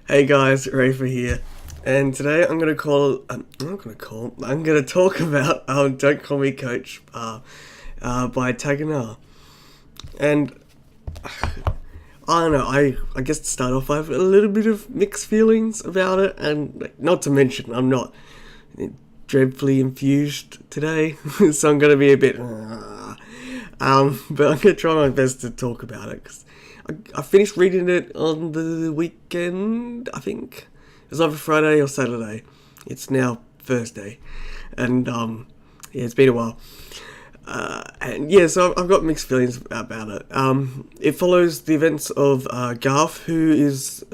Hey guys, Reyfar here, and today I'm gonna talk about "Don't Call Me Coach" by Tagenar. And I don't know, I guess to start off, I have a little bit of mixed feelings about it, and not to mention I'm not dreadfully infused today, so I'm gonna be a bit. But I'm gonna try my best to talk about it because I finished reading it on the weekend. I think it was either Friday or Saturday. It's now Thursday, and yeah, it's been a while. And yeah, so I've got mixed feelings about it. It follows the events of Garth, who is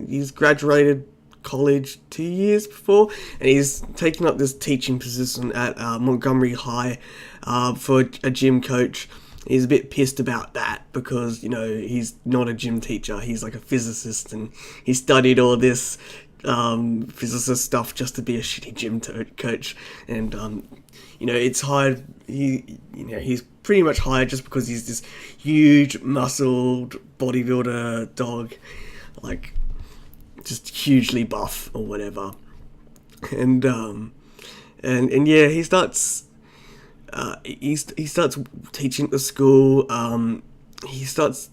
he's graduated college 2 years before, and he's taken up this teaching position at Montgomery High for a gym coach. He's a bit pissed about that because, he's not a gym teacher. He's like a physicist, and he studied all this physicist stuff just to be a shitty gym coach. And it's hired. He's pretty much hired just because he's this huge, muscled bodybuilder dog, like just hugely buff or whatever. And yeah, he starts. He starts teaching at the school. He starts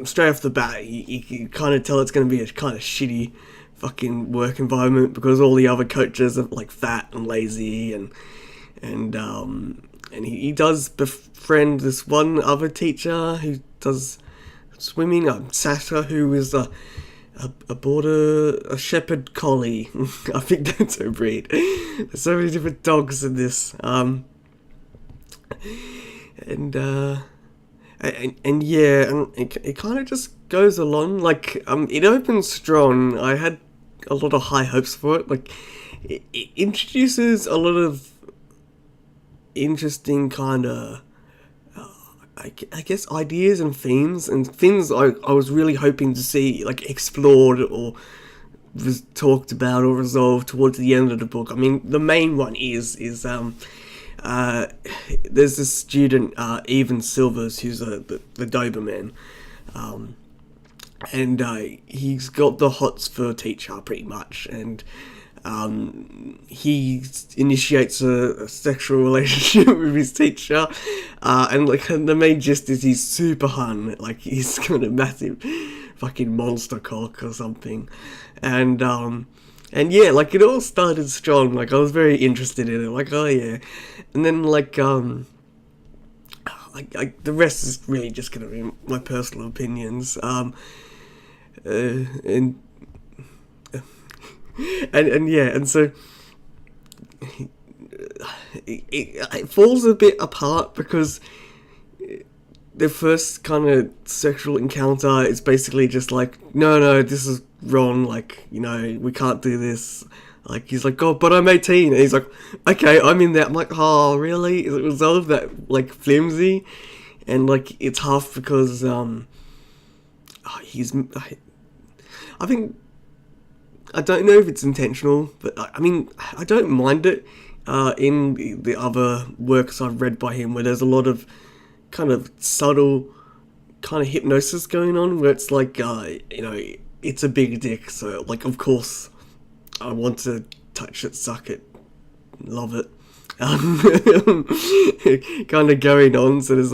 straight off the bat. You kind of tell it's going to be a kind of shitty fucking work environment because all the other coaches are like fat and lazy, and he does befriend this one other teacher who does swimming. Sasha, who is a shepherd collie. I think that's her breed. There's so many different dogs in this. And yeah, and it kind of just goes along. Like, it opens strong. I had a lot of high hopes for it. Like, it introduces a lot of interesting kind of, I guess, ideas and themes and things I was really hoping to see, like, explored or was talked about or resolved towards the end of the book. I mean, the main one is there's this student, Evan Silvers, who's the Doberman, and he's got the hots for a teacher, pretty much, and he initiates a sexual relationship with his teacher, and like the main gist is he's super hun, like he's got a massive fucking monster cock or something, and yeah, like, it all started strong. Like, I was very interested in it. Like, oh, yeah. And then, like, the rest is really just going to be my personal opinions. And yeah, and so it falls a bit apart because the first kind of sexual encounter is basically just like, no, this is wrong, like, we can't do this. Like, he's like, oh, but I'm 18. And he's like, okay, I'm in that. I'm like, oh, really? Is it resolved that, like, flimsy? And, like, it's half because, I think, I don't know if it's intentional, but, I mean, I don't mind it, in the other works I've read by him, where there's a lot of kind of subtle kind of hypnosis going on, where it's like, it's a big dick, so, like, of course I want to touch it, suck it, love it, kind of going on. So there's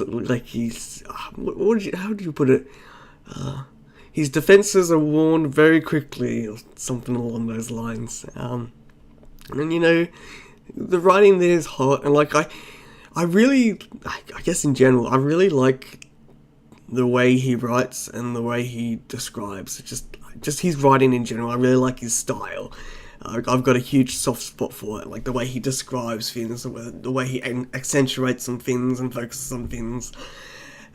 like he's how do you put it, his defenses are worn very quickly, or something along those lines. And the writing there is hot, and like I guess in general, I really like the way he writes and the way he describes. Just his writing in general, I really like his style. I've got a huge soft spot for it, like the way he describes things, the way he accentuates some things and focuses on things.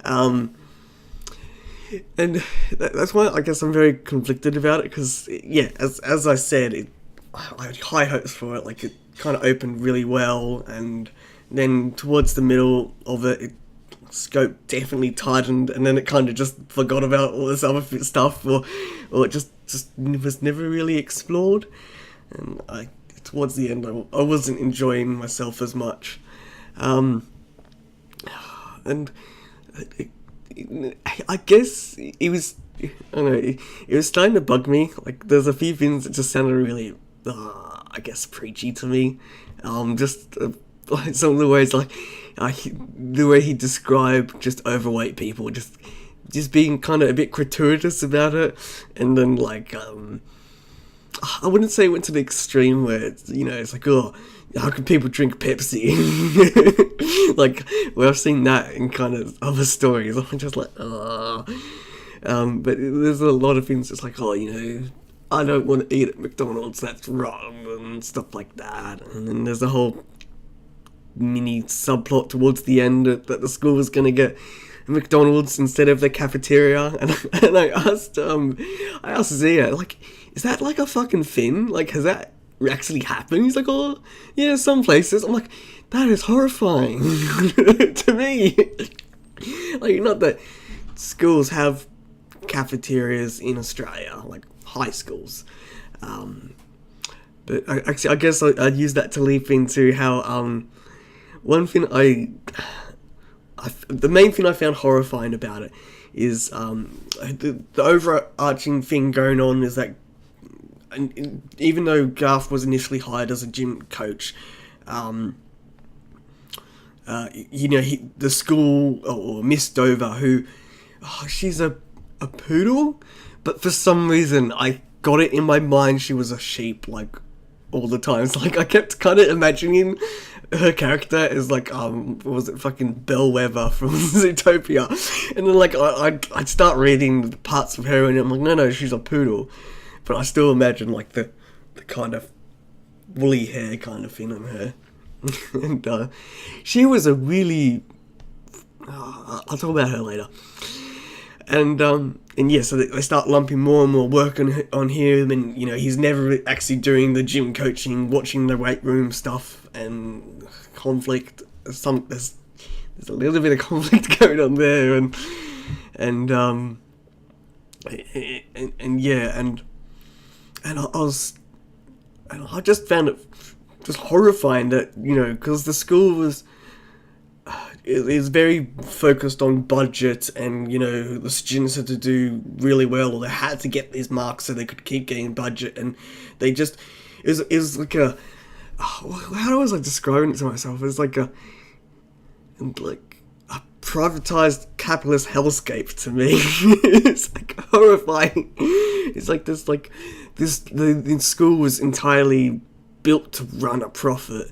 And that's why I guess I'm very conflicted about it, because, yeah, as I said, I had high hopes for it. Like, it kind of opened really well, and then towards the middle of it, scope definitely tightened, and then it kind of just forgot about all this other stuff, or it just was never really explored. And towards the end, I wasn't enjoying myself as much. And I guess it was I don't know, it was starting to bug me. Like, there's a few things that just sounded really, I guess, preachy to me. Just like some of the ways, like the way he described just overweight people, just being kind of a bit gratuitous about it, and then like I wouldn't say it went to the extreme where it's, it's like, oh, how can people drink Pepsi? Like, well, I've seen that in kind of other stories. I'm just like, oh. But there's a lot of things that's like, oh, I don't want to eat at McDonald's, that's wrong, and stuff like that. And then there's a whole mini subplot towards the end that the school was going to get McDonald's instead of the cafeteria. And I asked Zia, like, is that like a fucking thing? Like, has that actually happened? He's like, oh, yeah, some places. I'm like, that is horrifying to me. Like, not that schools have cafeterias in Australia, like high schools. But I guess I'd use that to leap into how, one thing the main thing I found horrifying about it is, the overarching thing going on is that, even though Garth was initially hired as a gym coach, the school, or Miss Dover, who, she's a poodle, but for some reason I got it in my mind she was a sheep, like, all the time. So, like, I kept kind of imagining her character as, like, was it fucking Bellwether from Zootopia? And then, like, I'd start reading parts of her, and I'm like, no, she's a poodle. But I still imagine, like, the kind of woolly hair kind of thing on her. And she was a really... I'll talk about her later. And yeah, so they start lumping more and more work on him, and, he's never actually doing the gym coaching, watching the weight room stuff, and conflict. There's a little bit of conflict going on there, and yeah, and I just found it just horrifying that, because the school was... is very focused on budget, and the students had to do really well, or they had to get these marks so they could keep getting budget, and they just it was like a, how was I describing it to myself? It's like a privatized capitalist hellscape to me. It's like horrifying. It's like the school was entirely built to run a profit,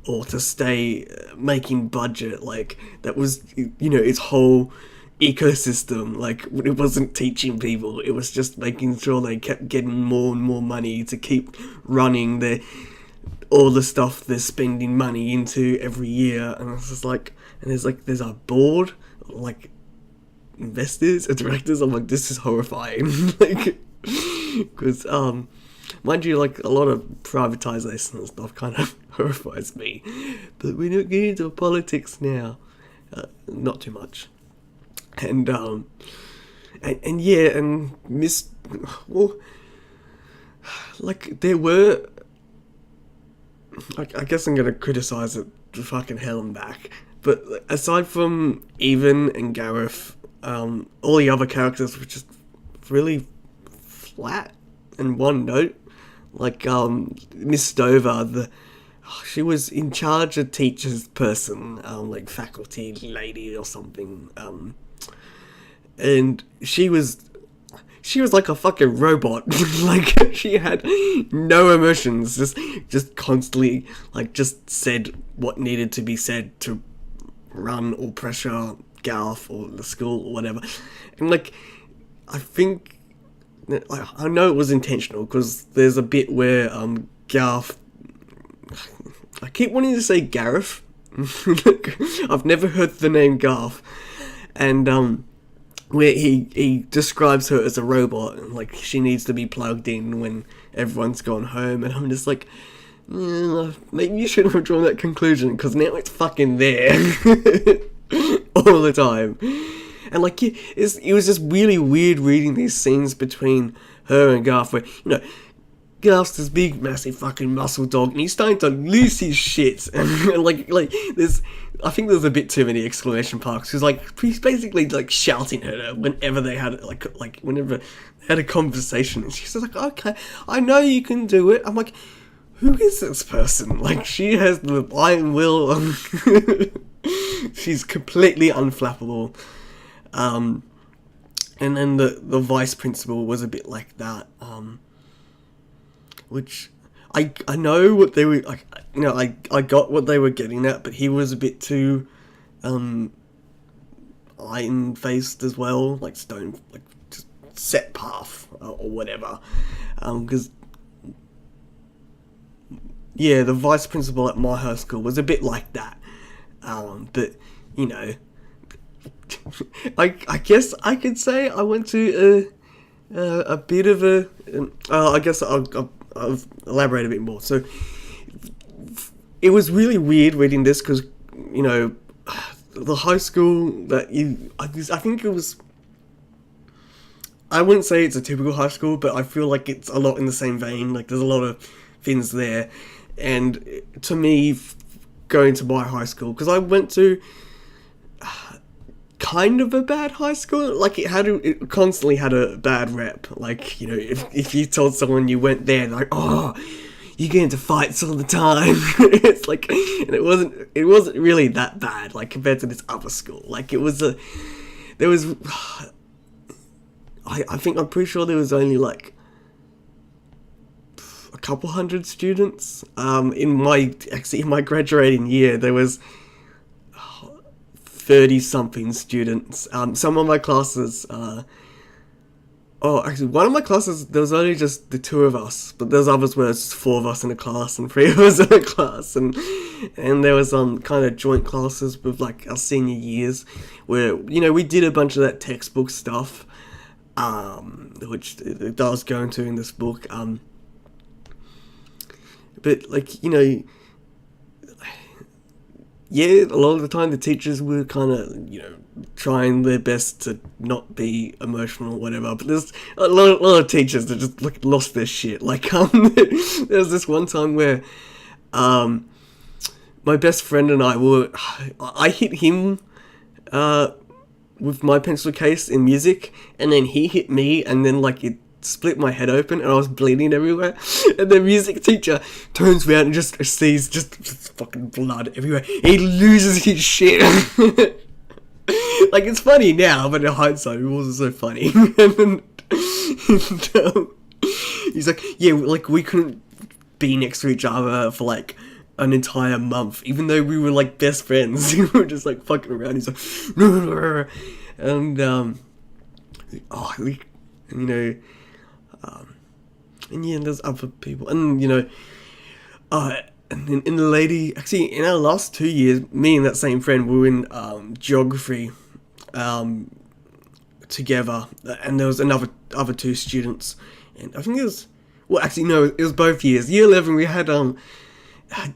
or to stay making budget. Like, that was, its whole ecosystem. Like, it wasn't teaching people, it was just making sure they kept getting more and more money to keep running all the stuff they're spending money into every year. And it's just like, and there's a board, like, investors or directors. I'm like, this is horrifying. Like, because, mind you, like, a lot of privatization and stuff kind of horrifies me. But we're not getting into politics now. Not too much. And yeah, and like, there were... I guess I'm going to criticize it to fucking hell and back. But aside from Even and Gareth, all the other characters were just really flat and one note. Like, Miss Dover, she was in charge of teachers person, like faculty lady or something, and she was like a fucking robot. Like, she had no emotions, just constantly, like, just said what needed to be said to run or pressure Garth or the school or whatever. And, like, I think, I know it was intentional, because there's a bit where Garth, I keep wanting to say Gareth. I've never heard the name Garth, and where he describes her as a robot, and, like, she needs to be plugged in when everyone's gone home, and I'm just like, maybe you shouldn't have drawn that conclusion, because now it's fucking there all the time. And, like, it was just really weird reading these scenes between her and Garth, where, Garth's this big, massive fucking muscle dog, and he's starting to lose his shit. And there's, I think there's a bit too many exclamation marks. Because he's basically like shouting at her whenever they had whenever they had a conversation, and she's like, "Okay, I know you can do it." I'm like, who is this person? Like, she has the iron will. She's completely unflappable. And then the vice principal was a bit like that. Which I know what they were like. You know, I got what they were getting at, but he was a bit too iron faced as well, like stone, like just set path or whatever. Because yeah, the vice principal at my high school was a bit like that. But you know, I guess I could say I went to a bit of a. I guess I'll elaborate a bit more. So it was really weird reading this because, you know, the high school that I think it was. I wouldn't say it's a typical high school, but I feel like it's a lot in the same vein. Like, there's a lot of things there, and to me, going to my high school, because I went to kind of a bad high school. Like, it constantly had a bad rep. Like, you know, if you told someone you went there, they're like, oh, you get into fights all the time. It's like, and it wasn't really that bad, like, compared to this other school. Like, I'm pretty sure there was only like a couple hundred students. In my graduating year, there was 30-something students. Some of my classes, actually, one of my classes, there was only just the two of us, but there's others where it's 4 of us in a class and 3 of us in a class, and there was kind of joint classes with like our senior years, where, you know, we did a bunch of that textbook stuff, which it does go into in this book, but like, you know, yeah, a lot of the time the teachers were kind of, you know, trying their best to not be emotional or whatever, but there's a lot of teachers that just like lost their shit. Like, there was this one time where my best friend and I hit him with my pencil case in music, and then he hit me, and then like it split my head open and I was bleeding everywhere, and the music teacher turns around and just sees just fucking blood everywhere. He loses his shit. Like, it's funny now, but in hindsight it wasn't so funny. And he's like, yeah, like, we couldn't be next to each other for like an entire month, even though we were like best friends. We were just like fucking around. He's like, and you know, and yeah, there's other people, and you know, and then in in our last 2 years, me and that same friend, we were in geography together, and there was other 2 students, and I think it was, well, actually no, it was both years. Year 11, we had I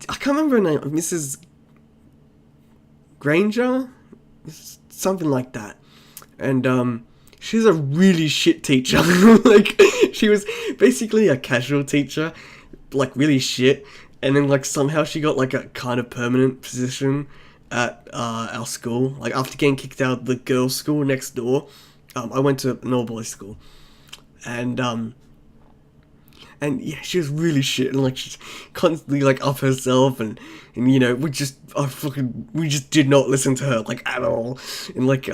can't remember her name, Mrs. Granger, something like that, and she's a really shit teacher. Like, she was basically a casual teacher, like really shit, and then like somehow she got like a kind of permanent position at our school. Like, after getting kicked out of the girls' school next door, I went to an all-boys school, and yeah, she was really shit, and like she's constantly like up herself, and you know, we just did not listen to her like at all, and like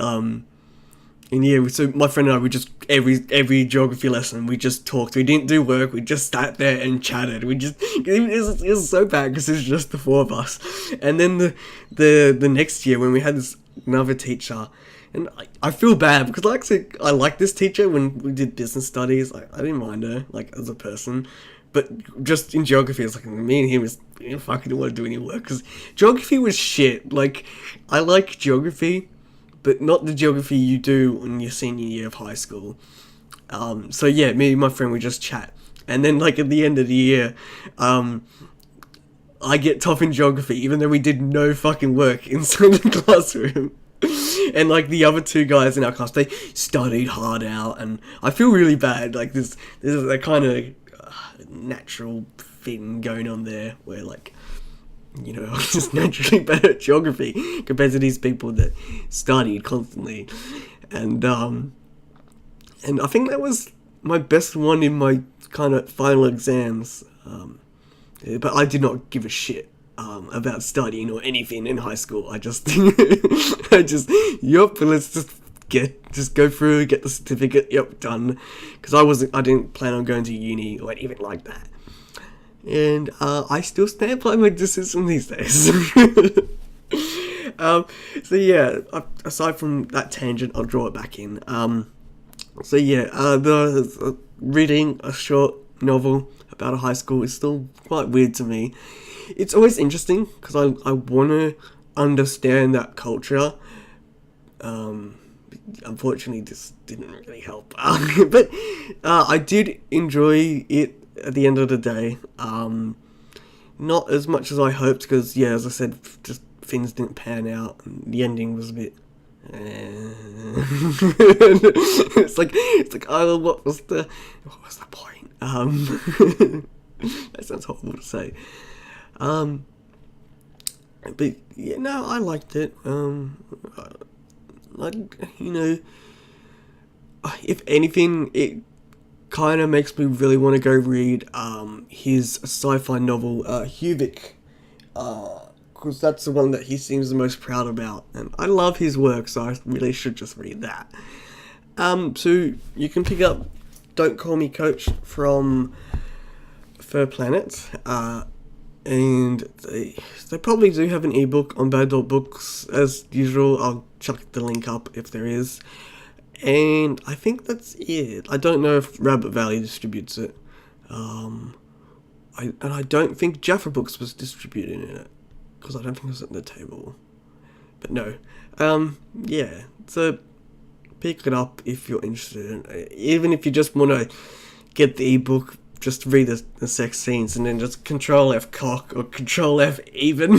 and yeah, so my friend and I, we just, every geography lesson, we just talked. We didn't do work, we just sat there and chatted. It was so bad because it was just the 4 of us. And then the next year, when we had this another teacher, and I feel bad because I like this teacher when we did business studies. I didn't mind her, like, as a person. But just in geography, it's like, me and him fucking didn't want to do any work because geography was shit. Like, I like geography, but not the geography you do in your senior year of high school. So yeah, me and my friend, we just chat. And then, like, at the end of the year, I get top in geography, even though we did no fucking work inside the classroom. And, like, the other 2 guys in our class, they studied hard out, and I feel really bad. Like, there's a kind of natural thing going on there where, like, you know, I was just naturally better at geography compared to these people that studied constantly. And I think that was my best one in my kind of final exams. But I did not give a shit about studying or anything in high school. I just, let's just go through, get the certificate, yep, done. Because I didn't plan on going to uni or anything like that. And I still stand by my decision these days. So yeah, aside from that tangent, I'll draw it back in. So yeah, the reading a short novel about a high school is still quite weird to me. It's always interesting because I want to understand that culture. Unfortunately, this didn't really help. But I did enjoy it at the end of the day. Not as much as I hoped because, yeah, as I said, just things didn't pan out. And the ending was a bit... it's like, oh, what was the point? That sounds horrible to say. But yeah, no, I liked it. Like, you know, if anything, it kind of makes me really want to go read his sci-fi novel, Huvik, because that's the one that he seems the most proud about, and I love his work, so I really should just read that. So you can pick up Don't Call Me Coach from Fur Planet, and they probably do have an ebook on Bad Dog Books as usual. I'll chuck the link up if there is. And I think that's it. I don't know if Rabbit Valley distributes it. I don't think Jaffa Books was distributing it, because I don't think it was at the table. But no. Yeah. So pick it up if you're interested. Even if you just want to get the ebook, just read the sex scenes and then just Control F cock or Control F even.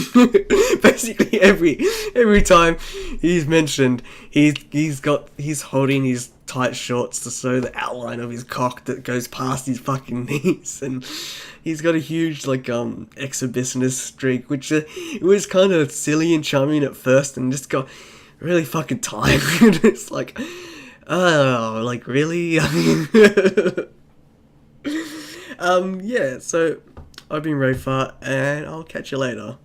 Basically every time he's mentioned, he's holding his tight shorts to show the outline of his cock that goes past his fucking knees, and he's got a huge exhibitionist streak, which it was kind of silly and charming at first, and just got really fucking tired. It's like, oh, like really? Yeah, so I've been Reyfar, and I'll catch you later.